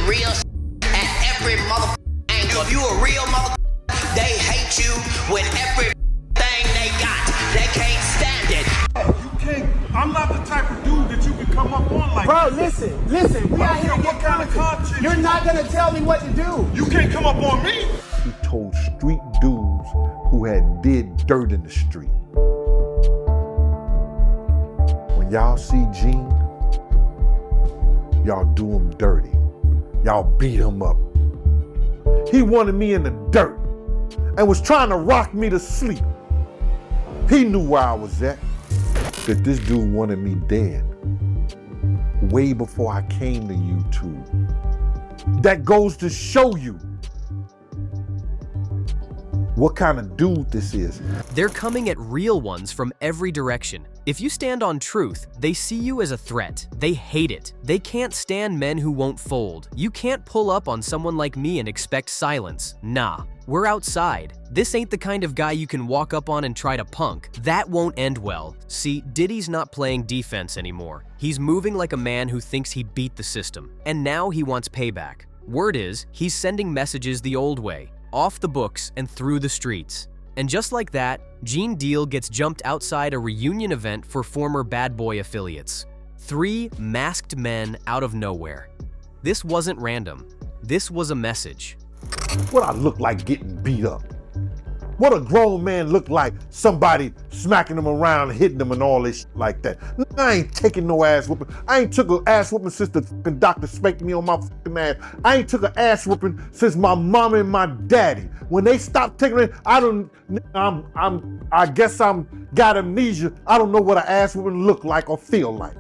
real at every mother angle. If you a real mother, they hate you with everything they got. They can't stand it. You can't. I'm not the type of dude that you can come up on like Bro, this. listen. We out here to what get kind of content. You're not gonna tell me what to do. You can't come up on me. He told street dudes who had did dirt in the street. When y'all see Gene, y'all do him dirty. Y'all beat him up. He wanted me in the dirt and was trying to rock me to sleep. He knew where I was at, that this dude wanted me dead way before I came to YouTube. That goes to show you what kind of dude this is. They're coming at real ones from every direction. If you stand on truth, they see you as a threat. They hate it. They can't stand men who won't fold. You can't pull up on someone like me and expect silence. Nah, we're outside. This ain't the kind of guy you can walk up on and try to punk. That won't end well. See, Diddy's not playing defense anymore. He's moving like a man who thinks he beat the system. And now he wants payback. Word is, he's sending messages the old way, off the books and through the streets. And just like that, Gene Deal gets jumped outside a reunion event for former Bad Boy affiliates. 3 masked men out of nowhere. This wasn't random. This was a message. What I look like getting beat up. What a grown man look like, somebody smacking him around, hitting him and all this shit like that. I ain't taking no ass whooping. I ain't took an ass whooping since the fucking doctor spanked me on my fucking ass. I ain't took an ass whooping since my mama and my daddy. When they stopped taking it, I guess I'm got amnesia. I don't know what an ass whooping look like or feel like.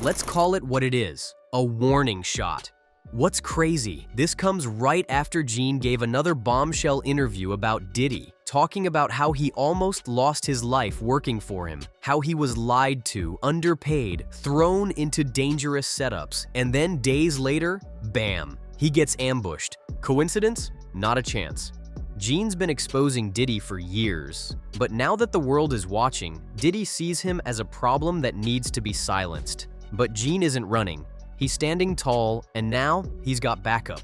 Let's call it what it is, a warning shot. What's crazy, this comes right after Gene gave another bombshell interview about Diddy, talking about how he almost lost his life working for him, how he was lied to, underpaid, thrown into dangerous setups, and then days later, bam, he gets ambushed. Coincidence? Not a chance. Gene's been exposing Diddy for years, but now that the world is watching, Diddy sees him as a problem that needs to be silenced. But Gene isn't running. He's standing tall, and now he's got backup.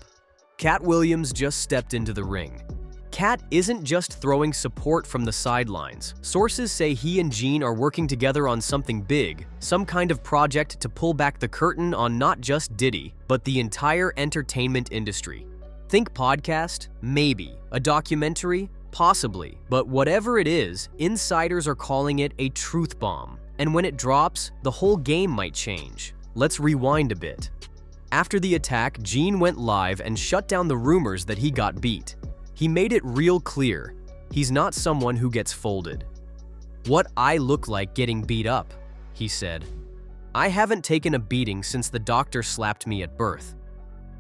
Katt Williams just stepped into the ring. Katt isn't just throwing support from the sidelines. Sources say he and Gene are working together on something big, some kind of project to pull back the curtain on not just Diddy, but the entire entertainment industry. Think podcast? Maybe. A documentary? Possibly. But whatever it is, insiders are calling it a truth bomb. And when it drops, the whole game might change. Let's rewind a bit. After the attack, Gene went live and shut down the rumors that he got beat. He made it real clear, he's not someone who gets folded. "What I look like getting beat up," he said. "I haven't taken a beating since the doctor slapped me at birth."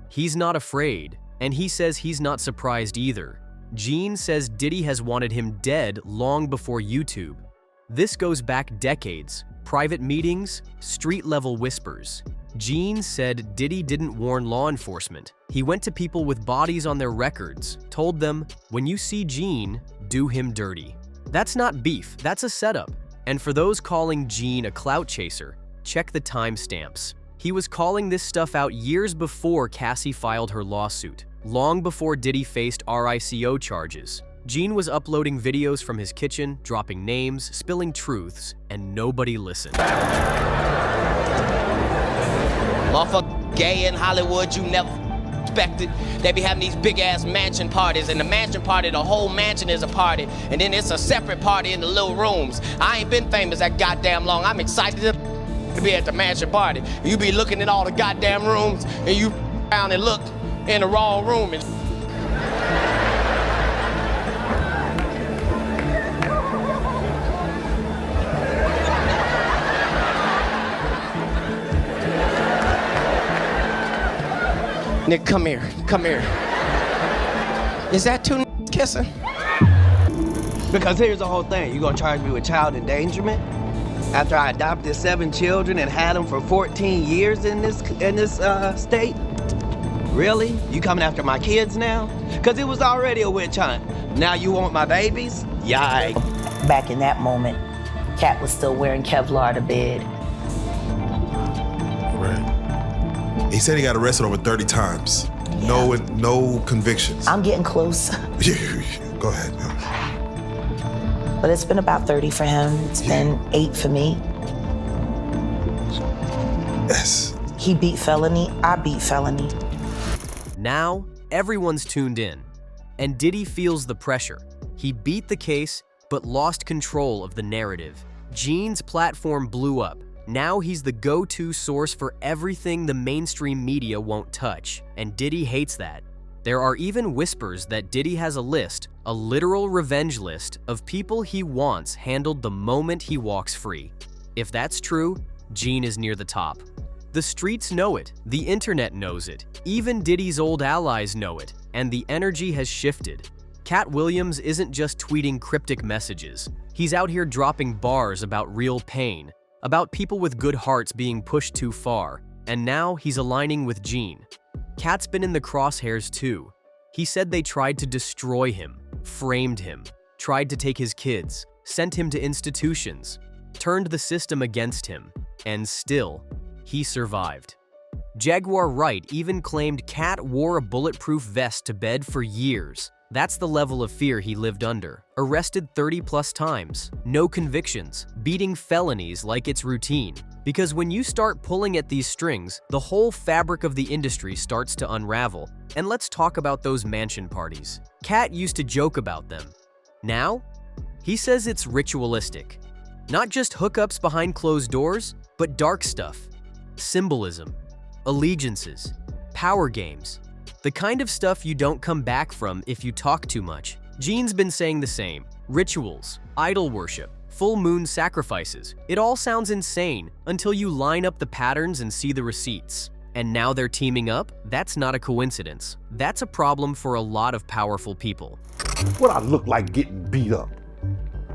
He's not afraid, and he says he's not surprised either. Gene says Diddy has wanted him dead long before YouTube. This goes back decades. Private meetings, street-level whispers. Gene said Diddy didn't warn law enforcement. He went to people with bodies on their records, told them, "When you see Gene, do him dirty." That's not beef, that's a setup. And for those calling Gene a clout chaser, check the timestamps. He was calling this stuff out years before Cassie filed her lawsuit, long before Diddy faced RICO charges. Gene was uploading videos from his kitchen, dropping names, spilling truths, and nobody listened. Motherfucker gay in Hollywood, you never expected. They be having these big ass mansion parties, and the mansion party, the whole mansion is a party, and then it's a separate party in the little rooms. I ain't been famous that goddamn long. I'm excited to be at the mansion party. You be looking at all the goddamn rooms, and you around and look in the wrong room and Nick, come here, come here. Is that two kissing? Because here's the whole thing. You gonna charge me with child endangerment? After I adopted 7 children and had them for 14 years in this state? Really? You coming after my kids now? Because it was already a witch hunt. Now you want my babies? Yikes. Back in that moment, Katt was still wearing Kevlar to bed. Right. He said he got arrested over 30 times. No convictions. I'm getting close. Go ahead. But it's been about 30 for him. It's been 8 for me. Yes. He beat felony, I beat felony. Now, everyone's tuned in, and Diddy feels the pressure. He beat the case, but lost control of the narrative. Gene's platform blew up. Now he's the go-to source for everything the mainstream media won't touch, and Diddy hates that. There are even whispers that Diddy has a list, a literal revenge list, of people he wants handled the moment he walks free. If that's true, Gene is near the top. The streets know it, the internet knows it, even Diddy's old allies know it, and the energy has shifted. Katt Williams isn't just tweeting cryptic messages. He's out here dropping bars about real pain, about people with good hearts being pushed too far, and now he's aligning with Gene. Katt's been in the crosshairs too. He said they tried to destroy him, framed him, tried to take his kids, sent him to institutions, turned the system against him, and still, he survived. Jaguar Wright even claimed Katt wore a bulletproof vest to bed for years. That's the level of fear he lived under. Arrested 30+ times, no convictions, beating felonies like it's routine. Because when you start pulling at these strings, the whole fabric of the industry starts to unravel. And let's talk about those mansion parties. Katt used to joke about them. Now, he says it's ritualistic. Not just hookups behind closed doors, but dark stuff. Symbolism, allegiances, power games. The kind of stuff you don't come back from if you talk too much. Gene's been saying the same. Rituals, idol worship, full moon sacrifices. It all sounds insane until you line up the patterns and see the receipts. And now they're teaming up? That's not a coincidence. That's a problem for a lot of powerful people. What I look like getting beat up?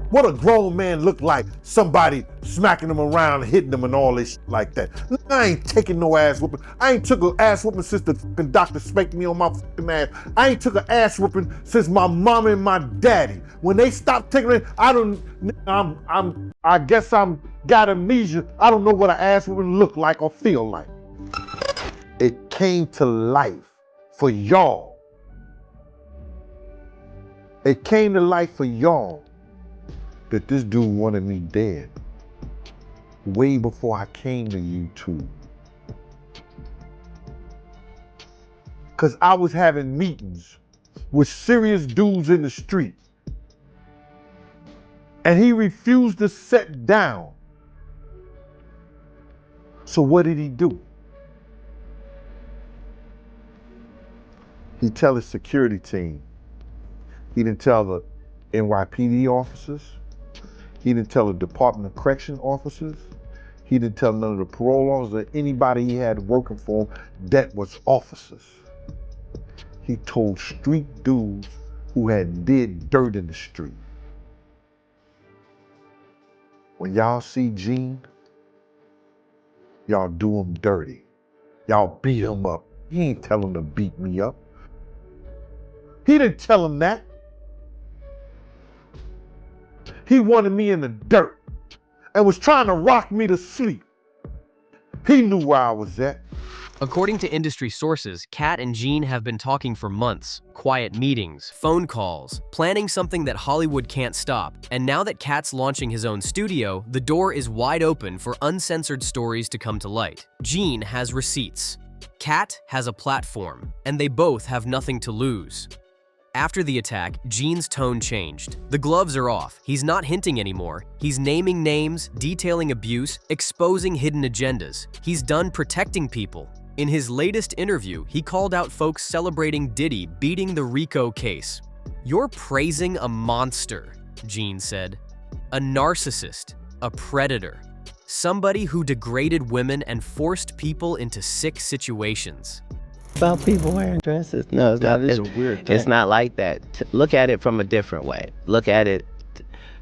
What a grown man look like, somebody smacking him around, hitting him and all this like that. I ain't taking no ass whooping. I ain't took an ass whooping since the doctor spanked me on my fucking ass. I ain't took an ass whooping since my mama and my daddy. When they stopped taking it, I guess I'm got amnesia. I don't know what an ass whooping look like or feel like. It came to life for y'all. It came to life for y'all that this dude wanted me dead way before I came to YouTube. Cause I was having meetings with serious dudes in the street and he refused to sit down. So what did he do? He tell his security team. He didn't tell the NYPD officers. He didn't tell the Department of Correction officers. He didn't tell none of the parole officers or anybody he had working for him that was officers. He told street dudes who had did dirt in the street. When y'all see Gene, y'all do him dirty. Y'all beat him up. He ain't tell him to beat me up. He didn't tell him that. He wanted me in the dirt and was trying to rock me to sleep. He knew where I was at. According to industry sources, Katt and Gene have been talking for months. Quiet meetings, phone calls, planning something that Hollywood can't stop. And now that Katt's launching his own studio, the door is wide open for uncensored stories to come to light. Gene has receipts. Katt has a platform, and they both have nothing to lose. After the attack, Gene's tone changed. The gloves are off. He's not hinting anymore. He's naming names, detailing abuse, exposing hidden agendas. He's done protecting people. In his latest interview, he called out folks celebrating Diddy beating the RICO case. "You're praising a monster," Gene said. "A narcissist, a predator. Somebody who degraded women and forced people into sick situations." About people wearing dresses. No, it's not. That is a weird thing. It's not like that. Look at it from a different way. Look at it.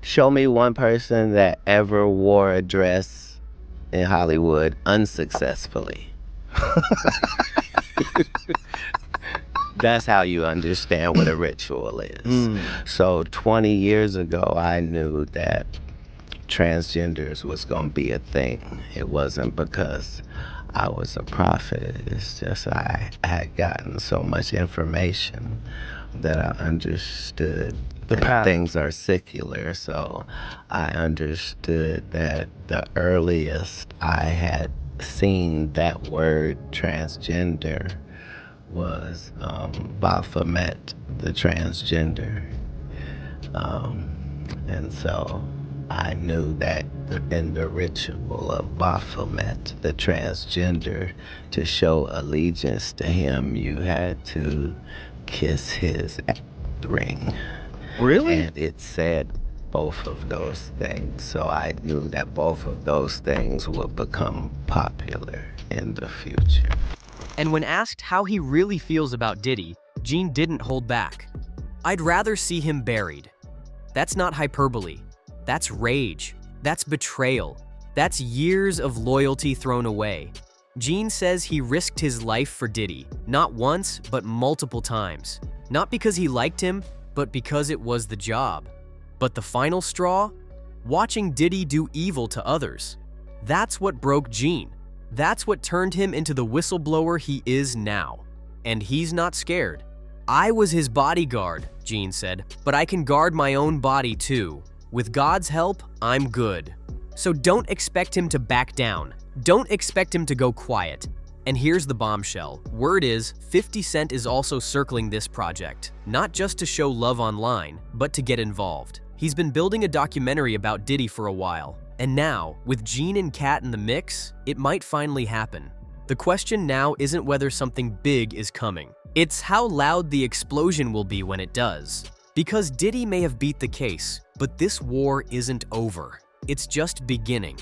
Show me one person that ever wore a dress in Hollywood unsuccessfully. That's how you understand what a ritual is. So 20 years ago, I knew that transgenders was going to be a thing. It wasn't because I was a prophet. It's just I had gotten so much information that I understood that things are secular. So I understood that the earliest I had seen that word transgender was Baphomet, the transgender. And so I knew that in the ritual of Baphomet, the transgender, to show allegiance to him, you had to kiss his ring. Really? And it said both of those things. So I knew that both of those things would become popular in the future. And when asked how he really feels about Diddy, Gene didn't hold back. "I'd rather see him buried." That's not hyperbole. That's rage. That's betrayal. That's years of loyalty thrown away. Gene says he risked his life for Diddy, not once, but multiple times. Not because he liked him, but because it was the job. But the final straw? Watching Diddy do evil to others. That's what broke Gene. That's what turned him into the whistleblower he is now. And he's not scared. "I was his bodyguard," Gene said, "but I can guard my own body too. With God's help, I'm good." So don't expect him to back down. Don't expect him to go quiet. And here's the bombshell. Word is, 50 Cent is also circling this project, not just to show love online, but to get involved. He's been building a documentary about Diddy for a while, and now, with Gene and Katt in the mix, it might finally happen. The question now isn't whether something big is coming. It's how loud the explosion will be when it does. Because Diddy may have beat the case, but this war isn't over. It's just beginning.